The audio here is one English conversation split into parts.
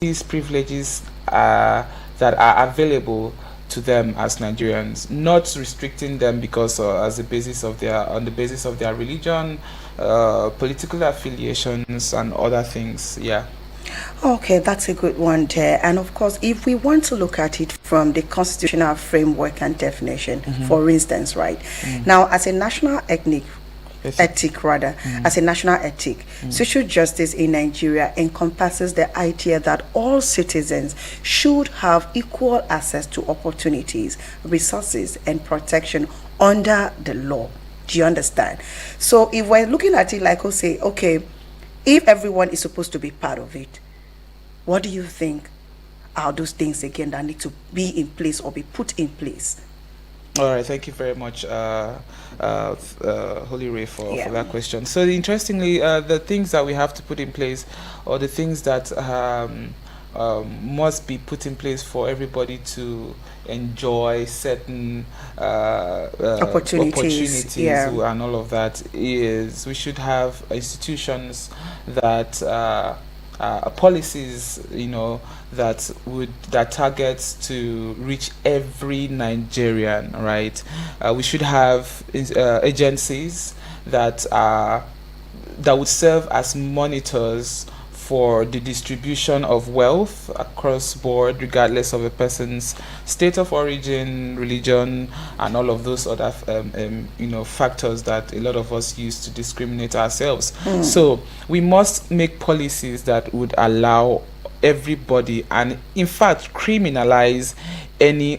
these privileges that are available to them as Nigerians, not restricting them because as a basis of their on the basis of their religion, political affiliations, and other things. Yeah. Okay, that's a good one there. And of course, if we want to look at it from the constitutional framework and definition, for instance, right now, as a national ethic rather, as a national ethic, social justice in Nigeria encompasses the idea that all citizens should have equal access to opportunities, resources, and protection under the law. Do you understand? So if we're looking at it like, we'll say, okay, if everyone is supposed to be part of it, what do you think are those things again that need to be in place or be put in place? All right, thank you very much, Holy Ray, for that question. So, interestingly, the things that we have to put in place, or the things that must be put in place for everybody to enjoy certain opportunities and all of that, is we should have institutions that policies, that targets to reach every Nigerian, right? We should have agencies that would serve as monitors for the distribution of wealth across board, regardless of a person's state of origin, religion, and all of those other factors that a lot of us use to discriminate ourselves. So we must make policies that would allow everybody, and in fact criminalize any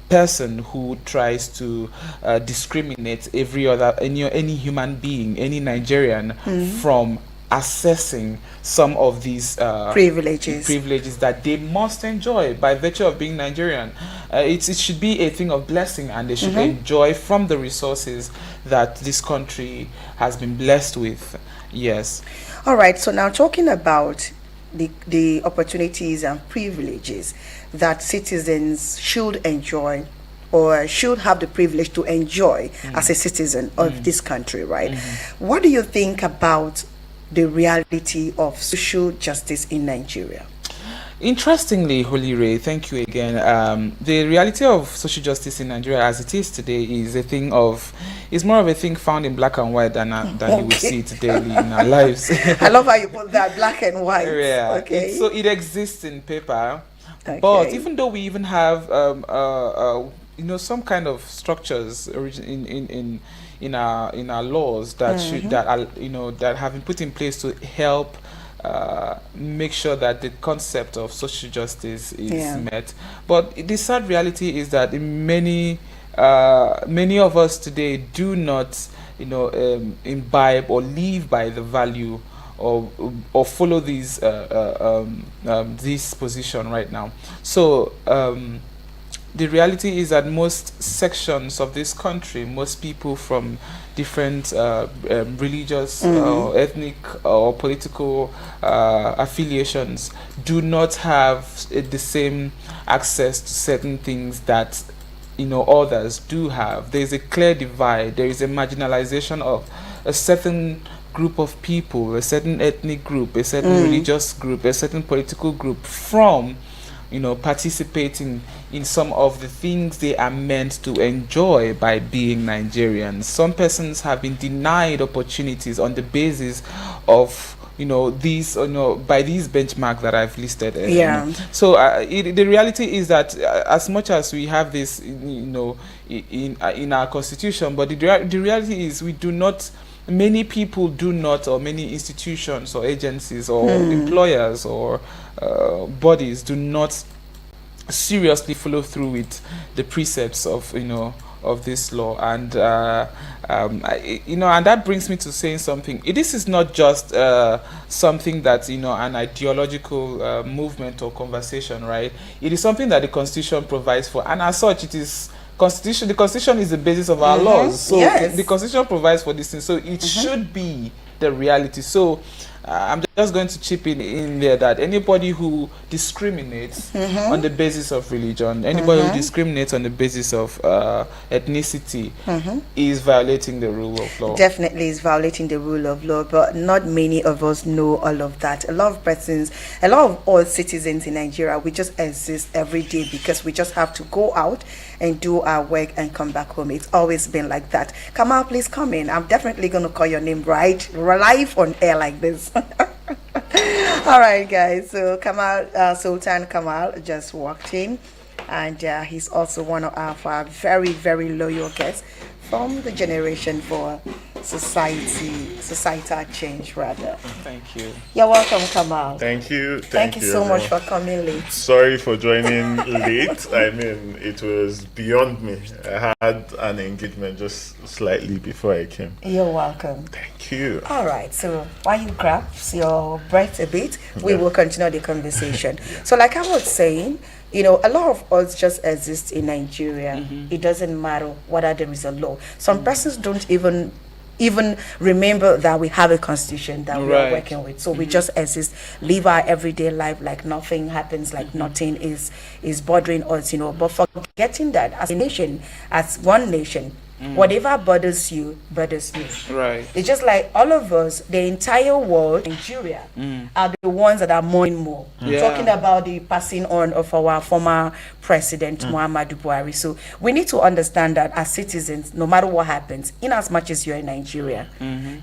person who tries to discriminate any human being, any Nigerian, from accessing some of these privileges that they must enjoy by virtue of being Nigerian. It should be a thing of blessing, and they should enjoy from the resources that this country has been blessed with. Yes. All right. So now, talking about the opportunities and privileges that citizens should enjoy, or should have the privilege to enjoy as a citizen of this country, right? What do you think about the reality of social justice in Nigeria? Interestingly, Holy Ray, thank you again. The reality of social justice in Nigeria as it is today is more of a thing found in black and white than you will see it daily in our lives. I love how you put that, black and white. Yeah. Okay. So it exists in paper, but even though we even have some kind of structures in our laws that that have been put in place to help make sure that the concept of social justice is met. But the sad reality is that many of us today do not imbibe or live by the value or follow this position right now. So the reality is that most sections of this country, most people from different religious or ethnic or political affiliations do not have the same access to certain things that others do have. There is a clear divide. There is a marginalization of a certain group of people, a certain ethnic group, a certain religious group, a certain political group from participating in some of the things they are meant to enjoy by being Nigerians. Some persons have been denied opportunities on the basis of these by these benchmarks that I've listed. So the reality is that as much as we have this in our constitution, but the reality is many people do not, or many institutions or agencies or employers or bodies do not seriously follow through with the precepts of this law, and and that brings me to saying something. This is not just something that an ideological movement or conversation, right? It is something that the Constitution provides for, and as such, it is the Constitution is the basis of our laws. So the Constitution provides for this thing, so it should be the reality. So I'm just going to chip in there that anybody who discriminates on the basis of religion, anybody who discriminates on the basis of ethnicity is violating the rule of law. Definitely is violating the rule of law, but not many of us know all of that. A lot of persons, a lot of all citizens in Nigeria, we just exist every day because we just have to go out and do our work and come back home. It's always been like that. Kamal, please come in. I'm definitely going to call your name right live on air like this. All right, guys. So Kamal, Sultan Kamal just walked in, and he's also one of our very, very loyal guests from the Generation for Societal Change, rather. Thank you. You're welcome, Kamal. Thank you. Thank you so much for coming late. Sorry for joining late. I mean, it was beyond me. I had an engagement just slightly before I came. You're welcome. Thank you. All right, so while you grab your breath a bit, we will continue the conversation. So like I was saying, you know, a lot of us just exist in Nigeria. It doesn't matter whether there is a law. Some persons don't even remember that we have a constitution that we are working with. So we just exist, live our everyday life like nothing happens, like nothing is bothering us, you know. But forgetting that as a nation, as one nation, whatever bothers you bothers me. Right. It's just like all of us, the entire world, Nigeria, are the ones that are mourning more. Talking about the passing on of our former president, Muhammadu Buhari. So we need to understand that as citizens, no matter what happens, in as much as you're a Nigerian,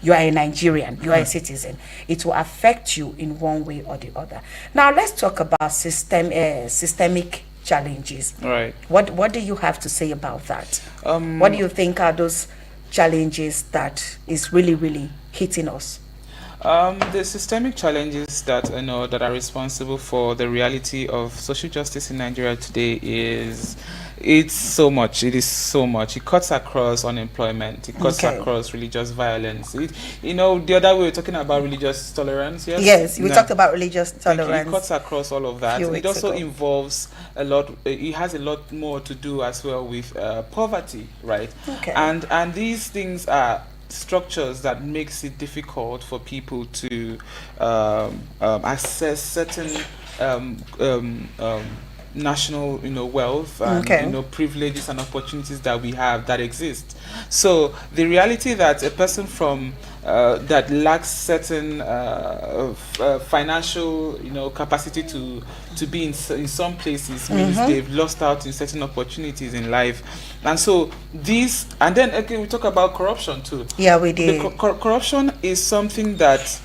you are a Nigerian, you are a citizen, it will affect you in one way or the other. Now let's talk about systemic challenges. Right. What do you have to say about that? What do you think are those challenges that is really hitting us? The systemic challenges that that are responsible for the reality of social justice in Nigeria today it's so much. It is so much. It cuts across unemployment. It cuts across religious violence. The other way we're talking about religious tolerance. Yes, we talked about religious tolerance. It cuts across all of that. It also involves a lot. It has a lot more to do as well with poverty, right? Okay. And these things are structures that makes it difficult for people to access certain national wealth and privileges and opportunities that we have that exist. So the reality that a person from that lacks certain financial capacity to be in some places means they've lost out in certain opportunities in life. And so these, and then again we talk about corruption too. Yeah, we did. Corruption is something that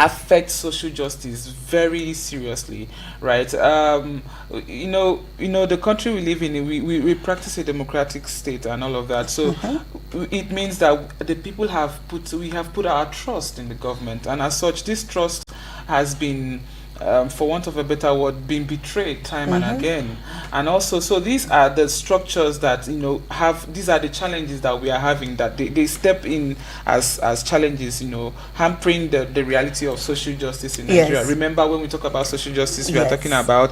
affects social justice very seriously, right? The country we live in, we practice a democratic state and all of that. So it means that the people we have put our trust in the government, and as such, this trust has been, for want of a better word, been betrayed time and again. And also, so these are the structures that these are the challenges that we are having, that they step in as challenges, hampering the reality of social justice in Nigeria. Remember, when we talk about social justice, we are talking about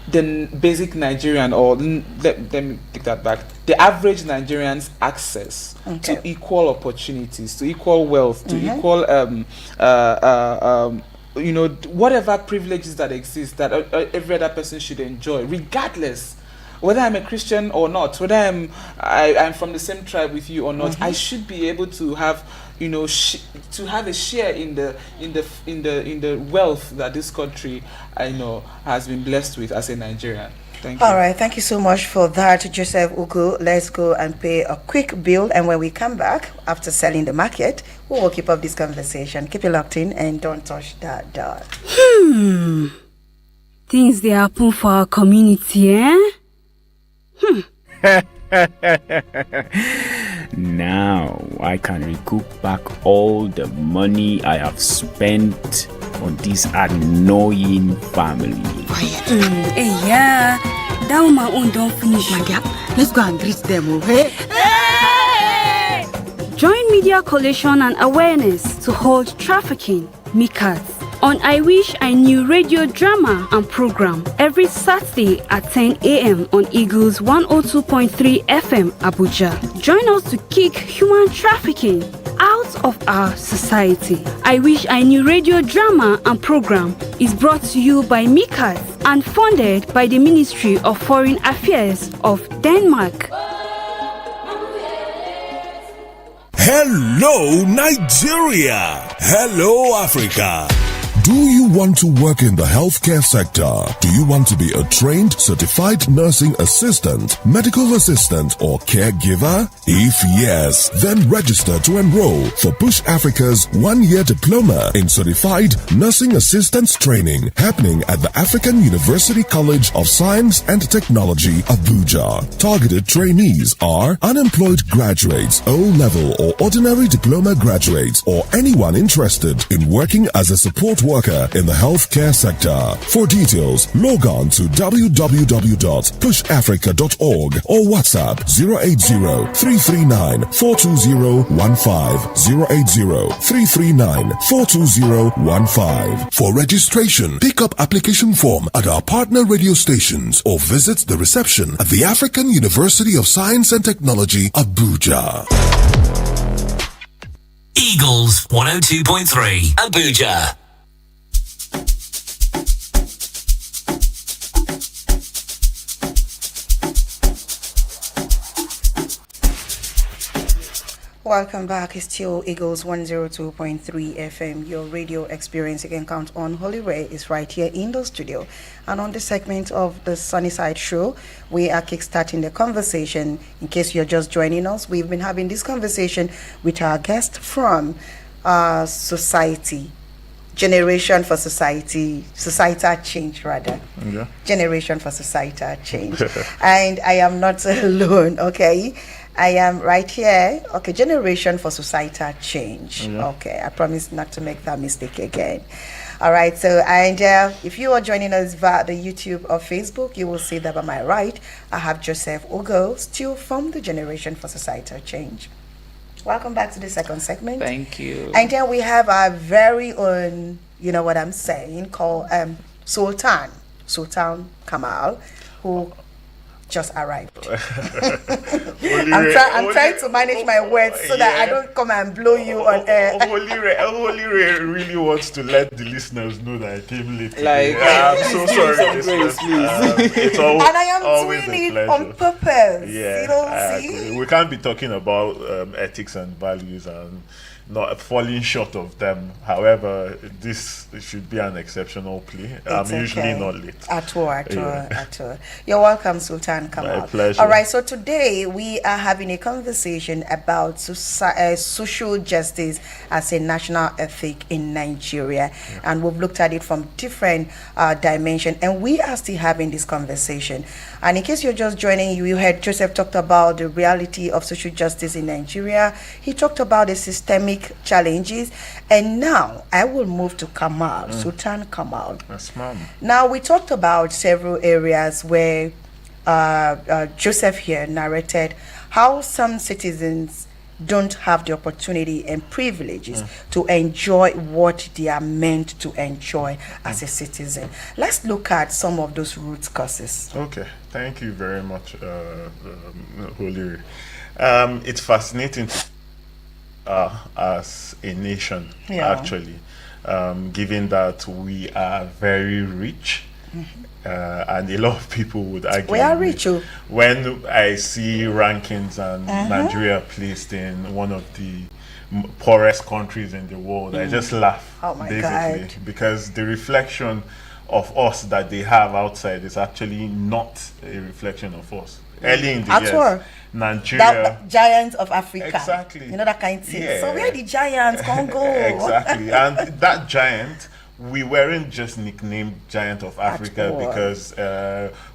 the basic Nigerian, or let me take that back, the average Nigerian's access to equal opportunities, to equal wealth, to equal whatever privileges that exist that every other person should enjoy, regardless whether I'm a Christian or not, whether I'm from the same tribe with you or not. I should be able to have to have a share in the wealth that this country has been blessed with as a Nigerian. Thank you. All right, thank you so much for that, Joseph Ugu. Let's go and pay a quick bill, and when we come back after selling the market, we will keep up this conversation. Keep it locked in and don't touch that dial. Things they happen for our community, eh? Now I can recoup back all the money I have spent on this annoying family. Hey, yeah, that woman own don't finish. My dear, let's go and greet them, okay? Hey! Join Media Coalition and Awareness to hold trafficking, MICAT, on I Wish I Knew radio drama and program every Saturday at 10 a.m. on Eagles 102.3 FM Abuja. Join us to kick human trafficking out parts of our society. I Wish I Knew radio drama and program is brought to you by MICAS and funded by the Ministry of Foreign Affairs of Denmark. Hello, Nigeria. Hello, Africa. Do you want to work in the healthcare sector? Do you want to be a trained, certified nursing assistant, medical assistant, or caregiver? If yes, then register to enroll for Push Africa's one-year diploma in certified nursing assistance training happening at the African University College of Science and Technology, Abuja. Targeted trainees are unemployed graduates, O-level or ordinary diploma graduates, or anyone interested in working as a support worker in the healthcare sector. For details, log on to www.pushafrica.org or WhatsApp 080-339-42015, 080-339-42015. For registration, pick up application form at our partner radio stations or visit the reception at the African University of Science and Technology, Abuja. Eagles 102.3 Abuja. Welcome back. It's still Eagles 102.3 FM. Your radio experience you can count on. Holy Ray is right here in the studio. And on this segment of the Sunnyside Show, we are kickstarting the conversation. In case you're just joining us, we've been having this conversation with our guest from Society. Generation for Society, Societal Change rather. Yeah. Generation for Societal Change. And I am not alone, okay? I am right here. Okay, Generation for Societal Change. Yeah. Okay, I promise not to make that mistake again. All right, so, and if you are joining us via the YouTube or Facebook, you will see that by my right, I have Joseph Ogo, still from the Generation for Societal Change. Welcome back to the second segment. Thank you. And then we have our very own, you know what I'm saying, called Sultan Kamal, who just arrived. I'm trying to manage my words so that I don't come and blow you on air. Holy Ray really wants to let the listeners know that I came late. Like, I'm so sorry. some grace, It's always, And I am always doing a it pleasure. on purpose. Yeah, You know, I see? agree. We can't be talking about ethics and values and not falling short of them. However, this should be an exceptional plea. I'm It's usually okay. not late. At all. Yeah. You're welcome, Sultan Kamal. My pleasure. All right, so today we are having a conversation about social justice as a national ethic in Nigeria. And we've looked at it from different dimensions. And we are still having this conversation. And in case you're just joining, you heard Joseph talked about the reality of social justice in Nigeria. He talked about the systemic challenges. And now I will move to Kamal, Sultan Kamal. Yes, ma'am. Now, we talked about several areas where Joseph here narrated how some citizens don't have the opportunity and privileges to enjoy what they are meant to enjoy as a citizen. Let's look at some of those root causes. Okay, thank you very much, Holy. It's fascinating as a nation, actually, given that we are very rich. And a lot of people would argue We are rich, oh. when I see rankings and Nigeria placed in one of the poorest countries in the world, I just laugh. Oh my basically, God. because the reflection of us that they have outside is actually not a reflection of us. Early in the At years, all. Nigeria. That giants of Africa. Exactly. You know, that kind of thing. Yeah. So where the giants can go? Exactly. And that giant, we weren't just nicknamed Giant of Africa all. because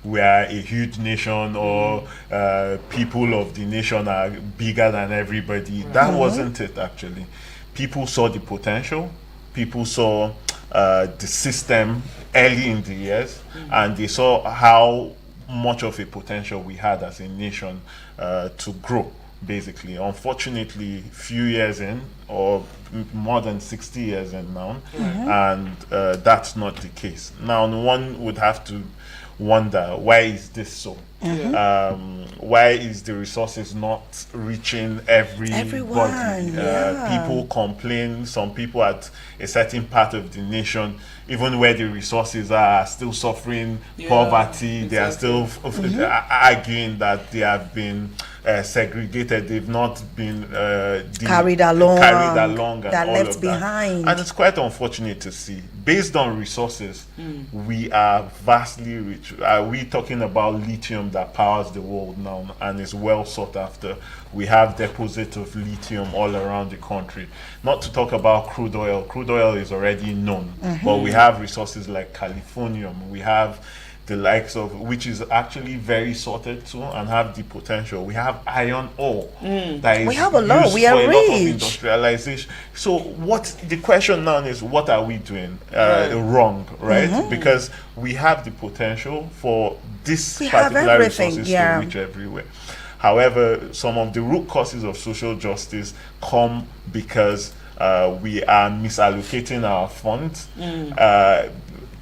we are a huge nation or people of the nation are bigger than everybody. That wasn't it, actually. People saw the potential. People saw the system early in the years, and they saw how much of a potential we had as a nation to grow, basically. Unfortunately, few years in, or more than 60 years in now, and that's not the case. Now, one would have to wonder, why is this so? Why is the resources not reaching everybody? People complain. Some people at a certain part of the nation, even where the resources are still suffering poverty, they are still arguing that they have been segregated. They've not been carried along and that all left of behind. That. And it's quite unfortunate to see. Based on resources, we are vastly rich. Are we talking about lithium that powers the world now and is well sought after? We have deposits of lithium all around the country. Not to talk about crude oil. Crude oil is already known, but we have resources like californium. We have the likes of, which is actually very sorted too and have the potential. We have iron ore that is we have a lot. used We are for a lot of rich. industrialization. So the question now is, what are we doing wrong, right? Because we have the potential for this particular resources to reach everywhere. However, some of the root causes of social justice come because we are misallocating our funds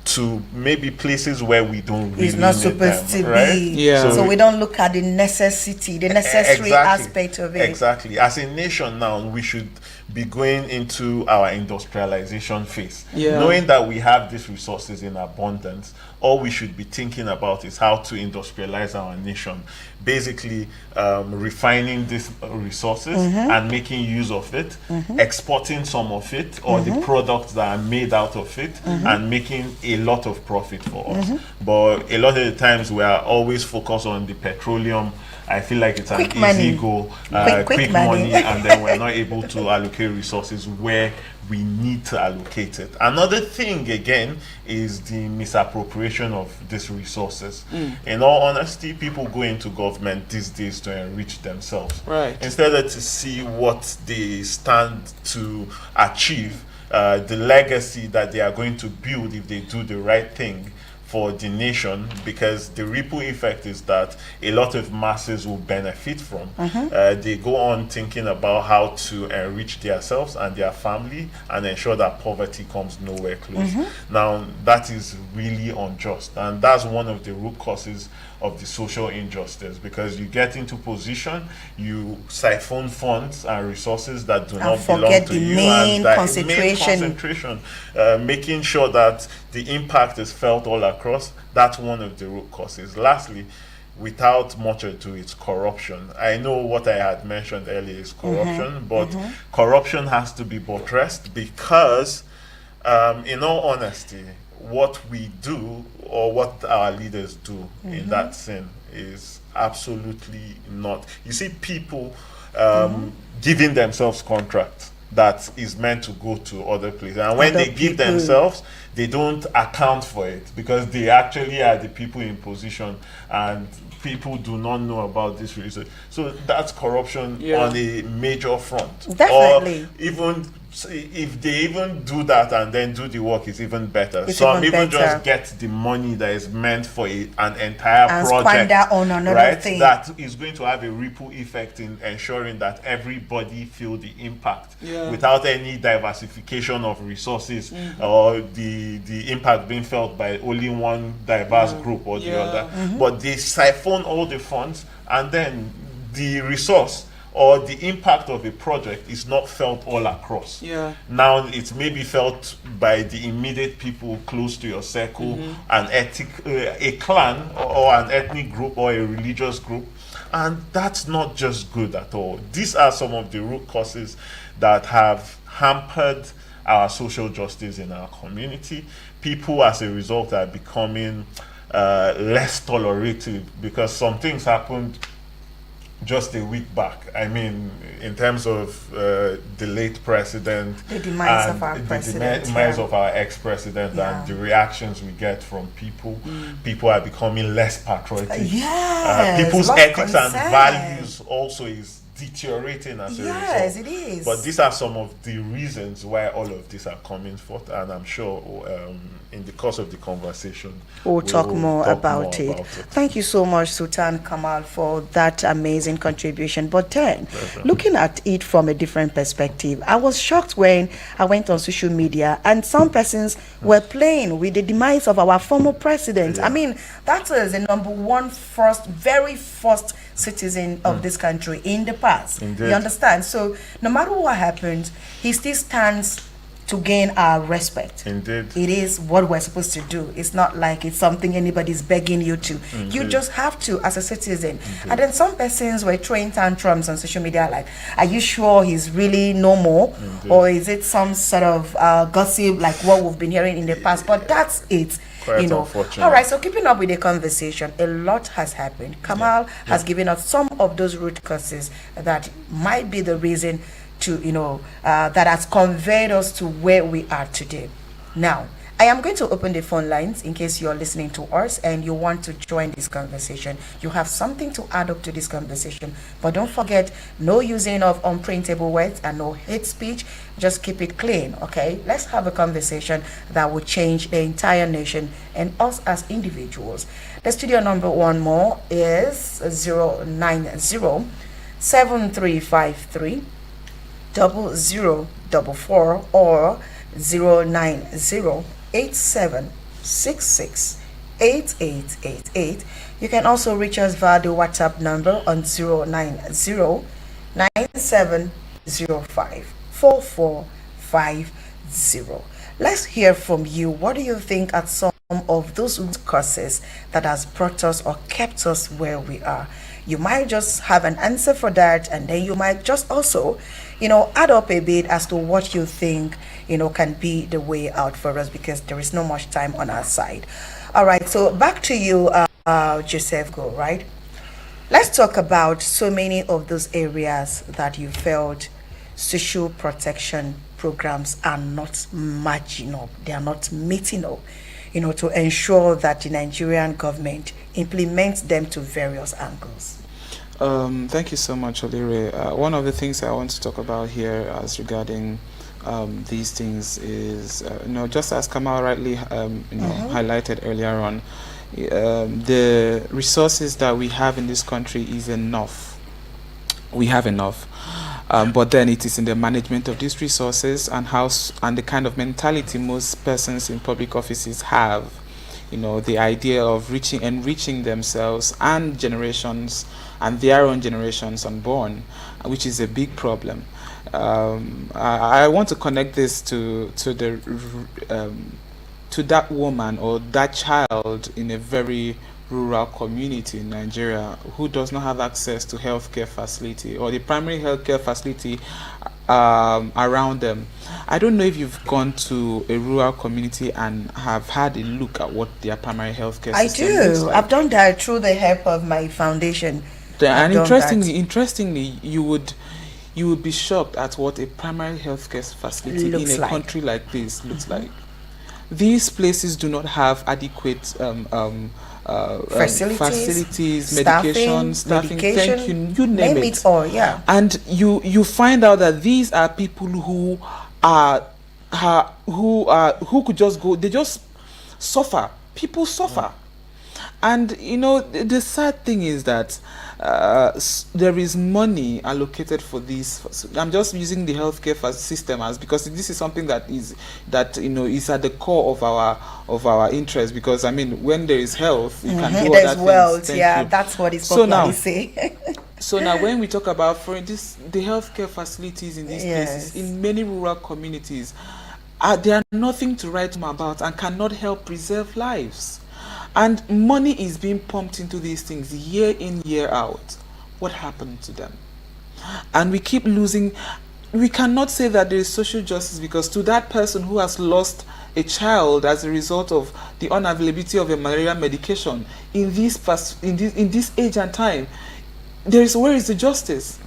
to maybe places where we don't really It's not need supposed them, to right? be. So we don't look at the necessary aspect of it. Exactly. As a nation now, we should be going into our industrialization phase. Knowing that we have these resources in abundance, all we should be thinking about is how to industrialize our nation. Basically, refining these resources and making use of it, exporting some of it or the products that are made out of it, and making a lot of profit for us. But a lot of the times we are always focused on the petroleum. I feel like it's Quick an money. easy go, Quick money, money. and then we're not able to allocate resources where we need to allocate it. Another thing again is the misappropriation of these resources. In all honesty, people go into government these days to enrich themselves, instead of to see what they stand to achieve, the legacy that they are going to build if they do the right thing for the nation, because the ripple effect is that a lot of masses will benefit from. They go on thinking about how to enrich themselves and their family and ensure that poverty comes nowhere close. Now, that is really unjust, and that's one of the root causes of the social injustice, because you get into position, you siphon funds and resources that do not belong to you, and that main concentration, making sure that the impact is felt all across. That's one of the root causes. Lastly, without much ado, it's corruption. I know what I had mentioned earlier is corruption, but corruption has to be buttressed because, in all honesty, what we do or what our leaders do in that sin is absolutely not. You see people giving themselves contracts that is meant to go to other places, and when they give themselves, they don't account for it because they actually are the people in position, and people do not know about this research. So that's corruption on a major front. Definitely. Or even if they even do that and then do the work, it's even better. It's Some even even better. just get the money that is meant for an entire And project, squander on another thing. that is going to have a ripple effect in ensuring that everybody feel the impact without any diversification of resources or the impact being felt by only one diverse group or the other. But they siphon all the funds, and then the resource or the impact of a project is not felt all across. Now it's maybe felt by the immediate people close to your circle, a clan or an ethnic group or a religious group, and that's not just good at all. These are some of the root causes that have hampered our social justice in our community. People, as a result, are becoming less tolerative because some things happened just a week back. I mean, in terms of the late president, the demise and of our the president, demise of our ex-president, and the reactions we get from people. People are becoming less patriotic. People's lost ethics and concern. values also is deteriorating as a Yes, result. it is. But these are some of the reasons why all of these are coming forth, and I'm sure in the course of the conversation We'll talk will more talk about more it. Thank you so much, Sultan Kamal, for that amazing contribution. But then, looking at it from a different perspective, I was shocked when I went on social media and some persons were playing with the demise of our former president. I mean, that is the number one very first citizen of this country in the past. Indeed. You understand? So, no matter what happens, he still stands to gain our respect. Indeed. It is what we're supposed to do. It's not like it's something anybody's begging you to. You just have to as a citizen. And then some persons were throwing tantrums on social media like, are you sure he's really no more? Or is it some sort of gossip like what we've been hearing in the past? But that's it. Quite unfortunate. All right, so keeping up with the conversation, a lot has happened. Kamal has given us some of those root causes that might be the reason to, that has conveyed us to where we are today. Now, I am going to open the phone lines in case you're listening to us and you want to join this conversation. You have something to add up to this conversation. But don't forget, no using of unprintable words and no hate speech. Just keep it clean, okay? Let's have a conversation that will change the entire nation and us as individuals. The studio number one more is 090-7353 0044 or 090-8766-8888. You can also reach us via the WhatsApp number on 090-9705-4450. Let's hear from you. What do you think are some of those causes that has brought us or kept us where we are? You might just have an answer for that, and then you might just also, add up a bit as to what you think, can be the way out for us, because there is no much time on our side. All right, so back to you, Joseph Go, right? Let's talk about so many of those areas that you felt social protection programs are not matching up. They are not meeting up, to ensure that the Nigerian government implements them to various angles. Thank you so much, Olire. One of the things I want to talk about here as regarding these things is, just as Kamal rightly highlighted earlier on, the resources that we have in this country is enough. We have enough. But then it is in the management of these resources and the kind of mentality most persons in public offices have. The idea of enriching themselves and generations and their own generations unborn, which is a big problem. I want to connect this to that woman or that child in a very rural community in Nigeria who does not have access to healthcare facility or the primary healthcare facility around them. I don't know if you've gone to a rural community and have had a look at what their primary healthcare system looks like. I've done that through the help of my foundation. And interestingly, you would be shocked at what a primary healthcare facility in a country like this looks like. These places do not have adequate facilities, staffing, medication, you name it. All, yeah. And you find out that these are people who could just go, they just suffer. People suffer. And the sad thing is that there is money allocated for these. I'm just using the healthcare system because this is something that is at the core of our interest. Because when there is health, you can do all that. Wealth, that's what it's popularly say. So now, when we talk about the healthcare facilities in these places, in many rural communities, they are nothing to write home about and cannot help preserve lives. And money is being pumped into these things year in, year out. What happened to them? And we keep losing. We cannot say that there is social justice, because to that person who has lost a child as a result of the unavailability of a malaria medication in this age and time, where is the justice?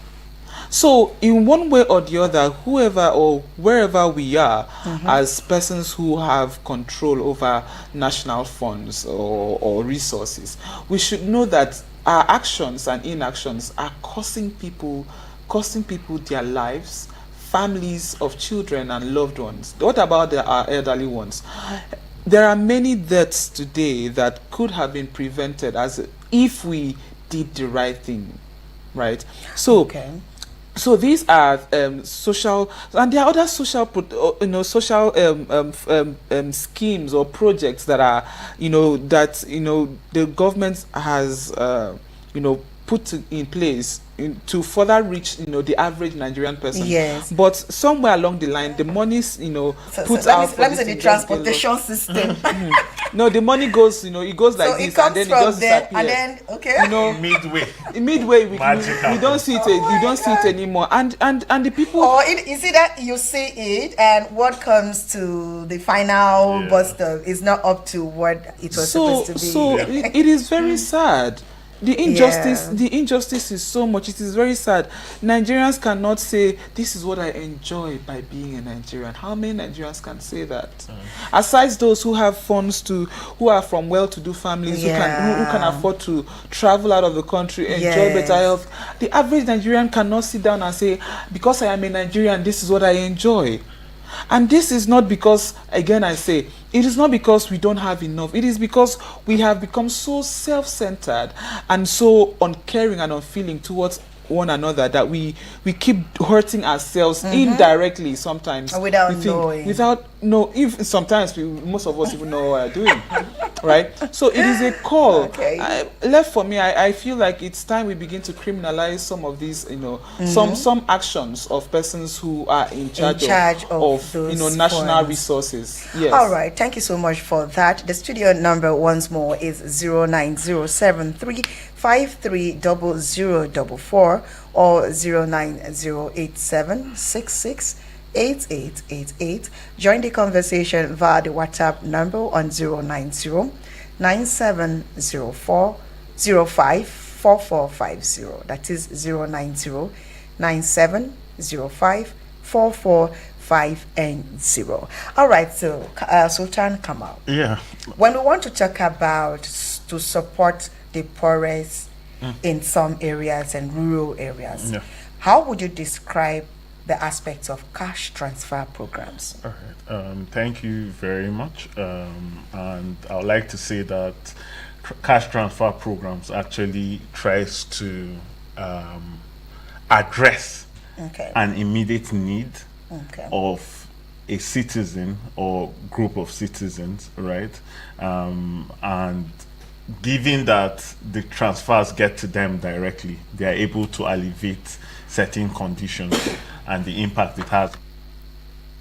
So in one way or the other, whoever or wherever we are, as persons who have control over national funds or resources, we should know that our actions and inactions are causing people costing people their lives, families of children and loved ones. What about our elderly ones? There are many deaths today that could have been prevented if we did the right thing, right? So, so these are social, and there are other social, social schemes or projects that are, the government has, put in place to further reach, the average Nigerian person. Yes. But somewhere along the line, the money's, put out. Let me say the transportation system. No, the money goes, it goes like so this, it comes and then from it just there, disappears. and then midway we don't see it. We don't see it anymore. And the people. Or is it that you see it, and what comes to the final bus stop is not up to what it was supposed to be. So it is very sad. The injustice is so much. It is very sad. Nigerians cannot say this is what I enjoy by being a Nigerian. How many Nigerians can say that? Aside those who have funds who are from well-to-do families, who can afford to travel out of the country, enjoy better health. The average Nigerian cannot sit down and say, because I am a Nigerian, this is what I enjoy. And this is not because, again I say, it is not because we don't have enough. It is because we have become so self-centered and so uncaring and unfeeling towards one another that we keep hurting ourselves indirectly sometimes. Without knowing. If sometimes most of us even know what we're doing. Right? So it is a call. Okay. Left for me, I feel like it's time we begin to criminalize some of these, some actions of persons who are in charge of those national funds. Resources. Yes. All right. Thank you so much for that. The studio number once more is 09073530044 or 09087668888. Join the conversation via the WhatsApp number on 0909704054450. That is 09097054450. All right, so Sultan Kamal. Yeah. When we want to talk about to support the poorest in some areas and rural areas, how would you describe the aspects of cash transfer programs? All right. Thank you very much. And I would like to say that cash transfer programs actually tries to address an immediate need of a citizen or group of citizens, right? And given that the transfers get to them directly, they are able to alleviate certain conditions and the impact it has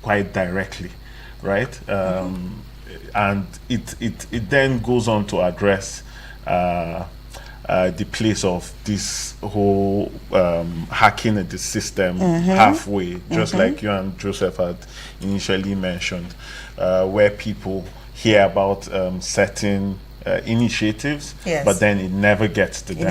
quite directly, right? And it then goes on to address the place of this whole hacking at the system halfway, just like you and Joseph had initially mentioned, where people hear about certain initiatives, but then it never gets to them. It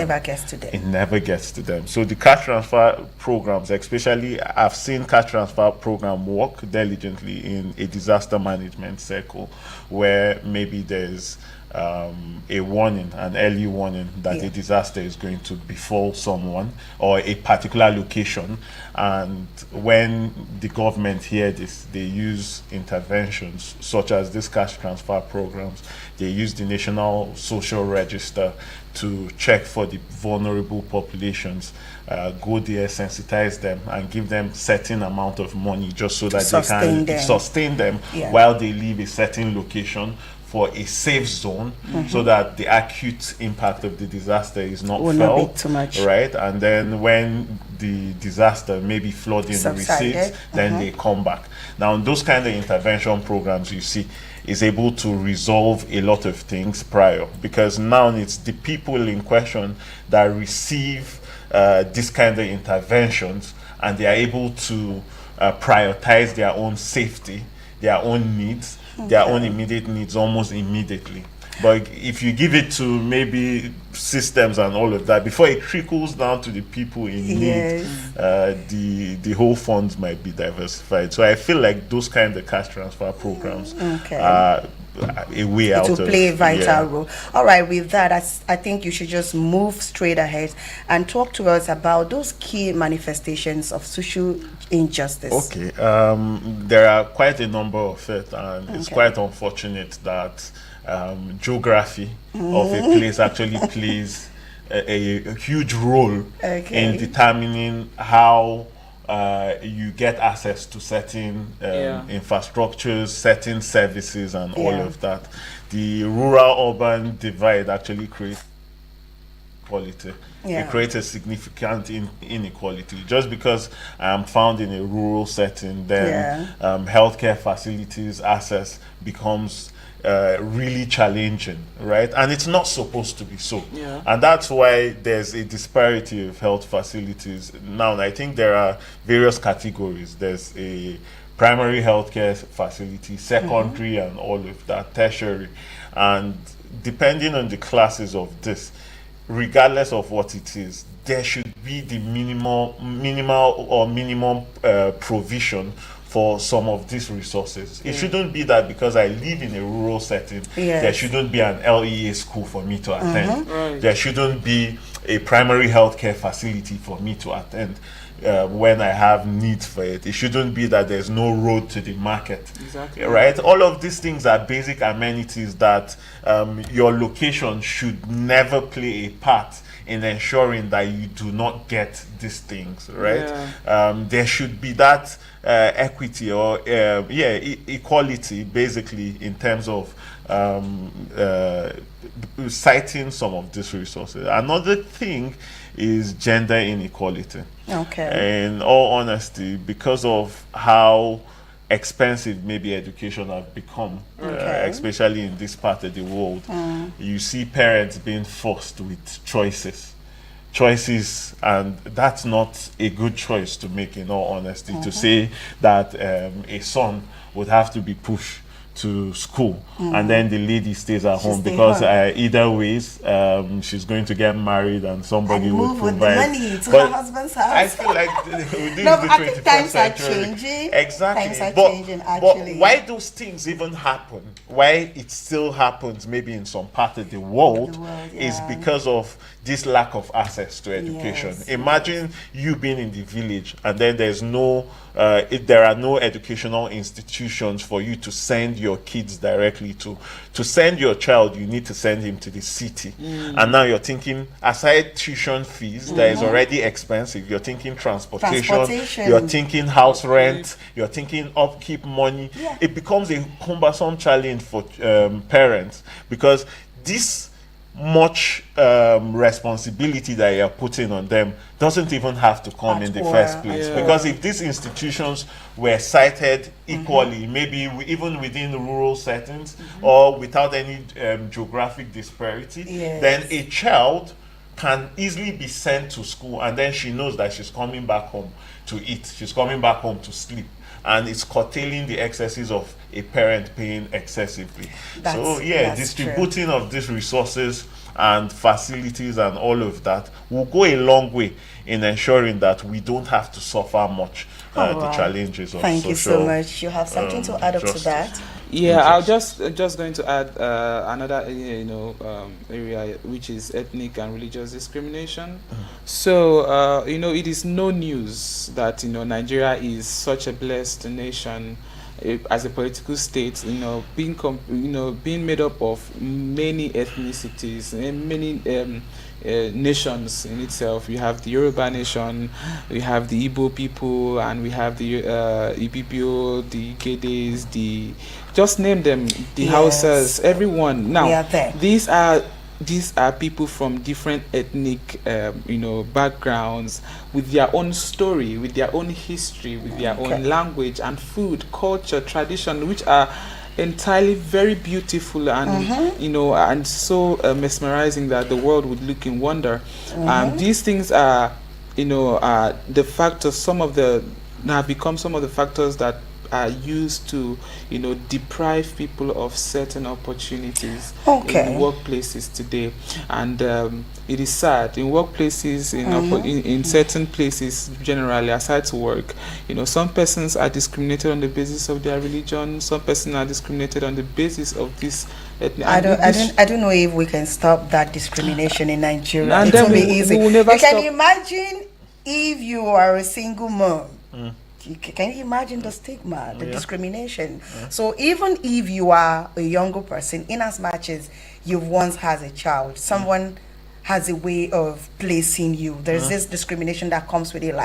never gets to them. So the cash transfer programs, especially, I've seen cash transfer program work diligently in a disaster management circle, where maybe there's a warning, an early warning that a disaster is going to befall someone or a particular location, and when the government hear this, they use interventions such as these cash transfer programs. They use the National Social Register to check for the vulnerable populations, go there, sensitize them, and give them certain amount of money just so that they can sustain them while they leave a certain location for a safe zone, so that the acute impact of the disaster is not felt, too much, right? And then when the disaster, maybe flooding, recedes, then they come back. Now, those kind of intervention programs, you see, is able to resolve a lot of things prior, because now it's the people in question that receive this kind of interventions, and they are able to prioritize their own safety, their own needs, their own immediate needs almost immediately. But if you give it to maybe systems and all of that, before it trickles down to the people in need, the whole funds might be diversified. So I feel like those kind of cash transfer programs are a way out to of play a vital yeah. role. All right, with that, I think you should just move straight ahead and talk to us about those key manifestations of social injustice. Okay, there are quite a number of it, and it's quite unfortunate that geography of a place actually plays a huge role in determining how you get access to certain infrastructures, certain services, and all of that. The rural-urban divide actually creates inequality. It creates a significant inequality. Just because I'm found in a rural setting, then healthcare facilities access becomes really challenging, right? And it's not supposed to be so. And that's why there's a disparity of health facilities. Now, I think there are various categories. There's a primary healthcare facility, secondary, and all of that, tertiary. And depending on the classes of this, regardless of what it is, there should be the minimal provision for some of these resources. It shouldn't be that because I live in a rural setting, there shouldn't be an LEA school for me to attend. There shouldn't be a primary healthcare facility for me to attend when I have needs for it. It shouldn't be that there's no road to the market. Right? All of these things are basic amenities that your location should never play a part in ensuring that you do not get these things, right? There should be that equity or equality, basically, in terms of citing some of these resources. Another thing is gender inequality. In all honesty, because of how expensive maybe education have become, especially in this part of the world, you see parents being forced with choices, and that's not a good choice to make, in all honesty, to say that a son would have to be pushed to school and then the lady stays at home because either ways she's going to get married and somebody will provide with the money to her husband's house. I feel like this is the I think 21st times century. are changing. Exactly. Times are but, changing, actually. But why those things even happen, why it still happens maybe in some part of the world, is because of this lack of access to education. Imagine you being in the village and then there's no there are no educational institutions for you to send your kids directly to. To send your child, you need to send him to the city. And now you're thinking, aside tuition fees, that is already expensive, you're thinking transportation, you're thinking house rent, you're thinking upkeep money. It becomes a cumbersome challenge for parents, because this much responsibility that you're putting on them doesn't even have to come in the first place. Because if these institutions were cited equally, maybe even within the rural settings or without any geographic disparity, then a child can easily be sent to school and then she knows that she's coming back home to eat, she's coming back home to sleep, and it's curtailing the excesses of a parent paying excessively. So distributing of these resources and facilities and all of that will go a long way in ensuring that we don't have to suffer much the challenges of Thank you so much. You have something to add up to that? I'll just going to add another area, which is ethnic and religious discrimination. So it is no news that Nigeria is such a blessed nation as a political state, being made up of many ethnicities and many nations in itself. We have the Yoruba nation, we have the Igbo people, and we have the Ibibio, the Gedes, just name them, the Hausas, everyone. Now, these are people from different ethnic backgrounds, with their own story, with their own history, with their own language and food, culture, tradition, which are entirely very beautiful and and so mesmerizing that the world would look in wonder. These things are the factors, have become some of the factors that are used to, deprive people of certain opportunities Okay. in workplaces today. And it is sad in workplaces, in certain places generally, aside to work, some persons are discriminated on the basis of their religion, some persons are discriminated on the basis of this ethnic. I don't know if we can stop that discrimination in Nigeria. And It then will be we easy. will never You can stop. imagine if you are a single mom. Can you imagine the stigma, the discrimination? So even if you are a younger person, in as much as you once had a child, someone has a way of placing you. There's this discrimination that comes with it,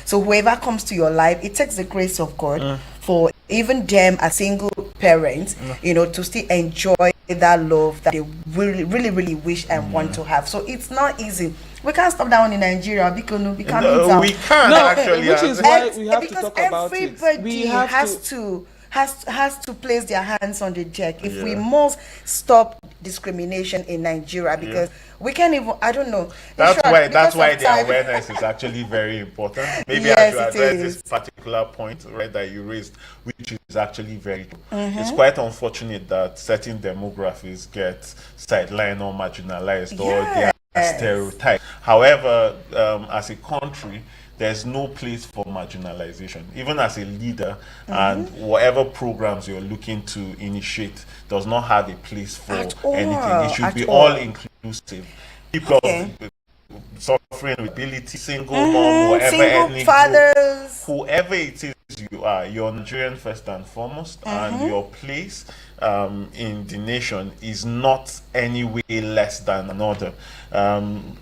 so whoever comes to your life, it takes the grace of God for even them as single parents, to still enjoy that love that they really, really, really wish and want to have. So it's not easy. We can't stop that one in Nigeria because we can't. No, we can't actually. which is why we have to talk about it. Everybody We have has to place their hands on the jack if we must stop discrimination in Nigeria, because we can't even, I don't know. That's Because why of the time- awareness is actually very important. Maybe Yes, I should it address is. this particular point, right, that you raised, which is actually very true. Mm-hmm. It's quite unfortunate that certain demographics get sidelined or marginalized, or they are stereotyped. However, as a country, there's no place for marginalization. Even as a leader, and whatever programs you're looking to initiate does not have a place for anything. It should be all inclusive. People suffering with ability, single mom, whatever single ethnic fathers. group, whoever it is you are, you're Nigerian first and foremost, and your place in the nation is not any way less than another.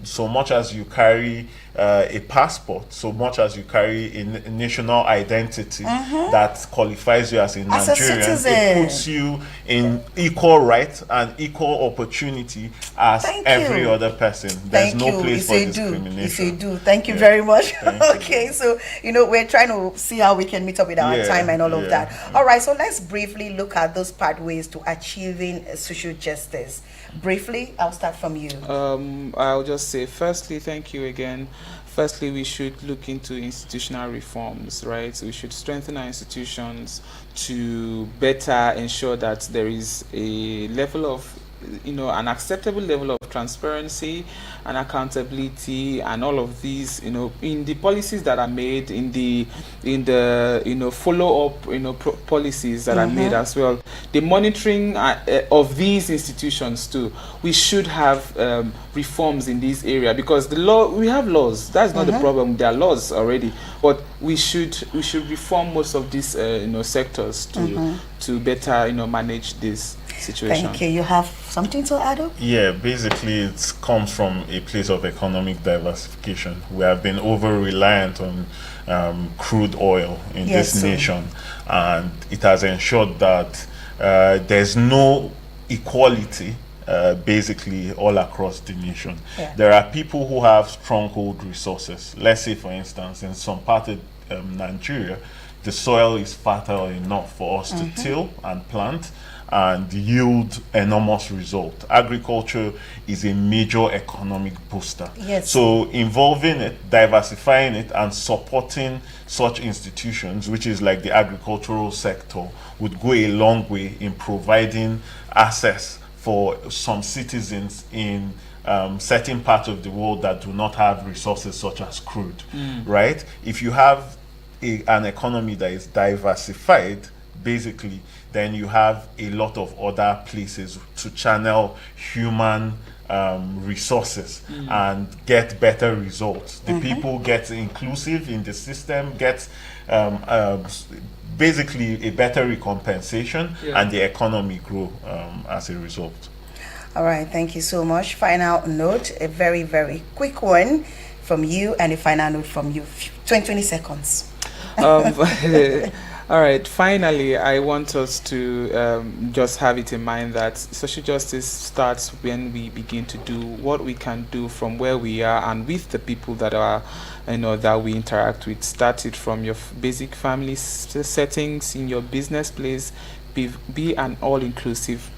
So much as you carry a passport, so much as you carry a national identity that qualifies you as a As a Nigerian, citizen. it puts you in equal right and equal opportunity as Thank every you. other person. There's no place for It's discrimination. do. Thank you very much. Okay, so we're trying to see how we can meet up with our time and all of that. All right, so let's briefly look at those pathways to achieving social justice. Briefly, I'll start from you. I'll just say, firstly, thank you again. Firstly, we should look into institutional reforms, right? So we should strengthen our institutions to better ensure that there is a level of, an acceptable level of transparency and accountability, and all of these, in the policies that are made, in the follow up, policies that are made as well. The monitoring of these institutions too. We should have reforms in this area, because we have laws. That's not the problem. There are laws already, but we should reform most of these sectors to better manage this situation. Thank you. You have something to add up? Yeah, basically it comes from a place of economic diversification. We have been over-reliant on crude oil in this nation, and it has ensured that there's no equality basically all across the nation. There are people who have stronghold resources. Let's say, for instance, in some part of Nigeria, the soil is fertile enough for us to till and plant and yield enormous result. Agriculture is a major economic booster. So involving it, diversifying it, and supporting such institutions, which is like the agricultural sector, would go a long way in providing access for some citizens in certain parts of the world that do not have resources such as crude, right? If you have an economy that is diversified, basically, then you have a lot of other places to channel human resources and get better results. The people get inclusive in the system, get basically a better recompensation, and the economy grow as a result. All right, thank you so much. Final note, a very, very quick one from you, and a final note from you. 20 seconds. All right, finally, I want us to just have it in mind that social justice starts when we begin to do what we can do from where we are and with the people that are, that we interact with. Start it from your basic family settings, in your business place. Be an all-inclusive,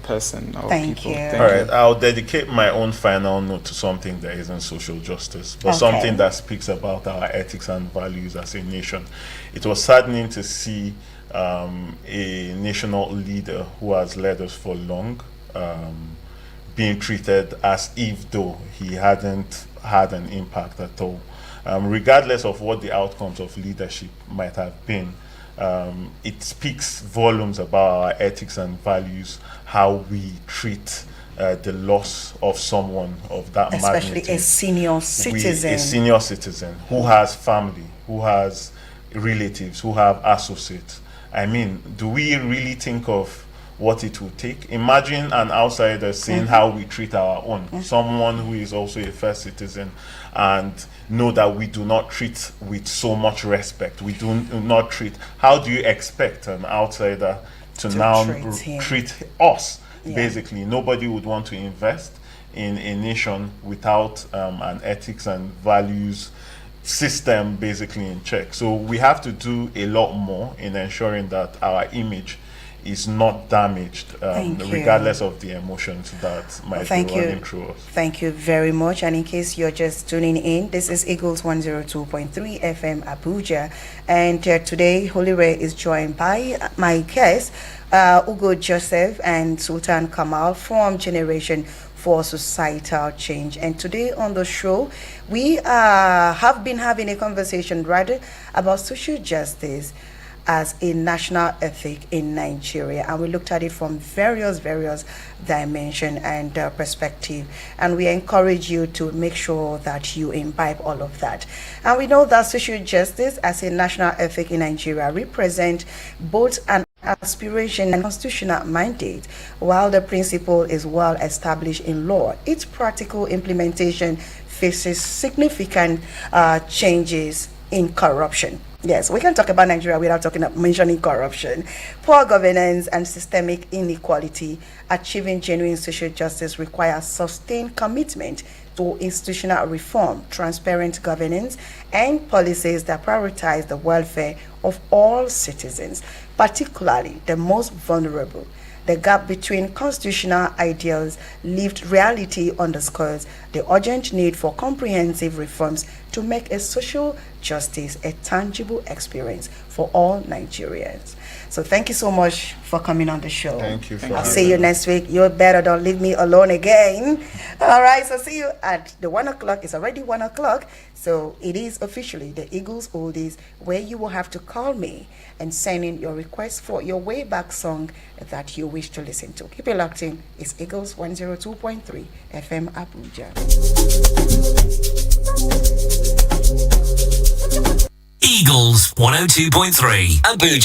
person or Thank people. you. Thank All you. right, I'll dedicate my own final note to something that isn't social justice, but something that speaks about our ethics and values as a nation. It was saddening to see a national leader who has led us for long, being treated as if though he hadn't had an impact at all. Regardless of what the outcomes of leadership might have been, it speaks volumes about our ethics and values, how we treat the loss of someone of that Especially magnitude. a senior citizen. A senior citizen who has family, who has relatives, who have associates. I mean, do we really think of what it would take? Imagine an outsider seeing how we treat our own, someone who is also a first citizen, and know that we do not treat with so much respect. We do not treat. How do you expect an outsider to now treat us? Yeah. Basically, nobody would want to invest in a nation without an ethics and values system basically in check. So we have to do a lot more in ensuring that our image is not damaged, regardless of the emotions that might be running through us. Thank you very much. And in case you're just tuning in, this is Eagles 102.3 FM Abuja. And today, Holy Ray is joined by my guests, Ugo Joseph and Sultan Kamal from Generation for Societal Change. And today on the show, we have been having a conversation rather about social justice as a national ethic in Nigeria, and we looked at it from various dimension and perspective, and we encourage you to make sure that you imbibe all of that. And we know that social justice as a national ethic in Nigeria represent both an aspiration and constitutional mandate. While the principle is well established in law, its practical implementation faces significant changes in corruption. Yes, we can talk about Nigeria without mentioning corruption, poor governance, and systemic inequality. Achieving genuine social justice requires sustained commitment to institutional reform, transparent governance, and policies that prioritize the welfare of all citizens, particularly the most vulnerable. The gap between constitutional ideals lived reality underscores the urgent need for comprehensive reforms to make a social justice a tangible experience for all Nigerians. So thank you so much for coming on the show. Thank you. I'll see you next week. You better don't leave me alone again. All right, so see you at the 1 o'clock. It's already 1 o'clock. So it is officially the Eagles Oldies, where you will have to call me and send in your request for your way back song that you wish to listen to. Keep it locked in. It's Eagles 102.3 FM Abuja. Eagles 102.3 Abuja.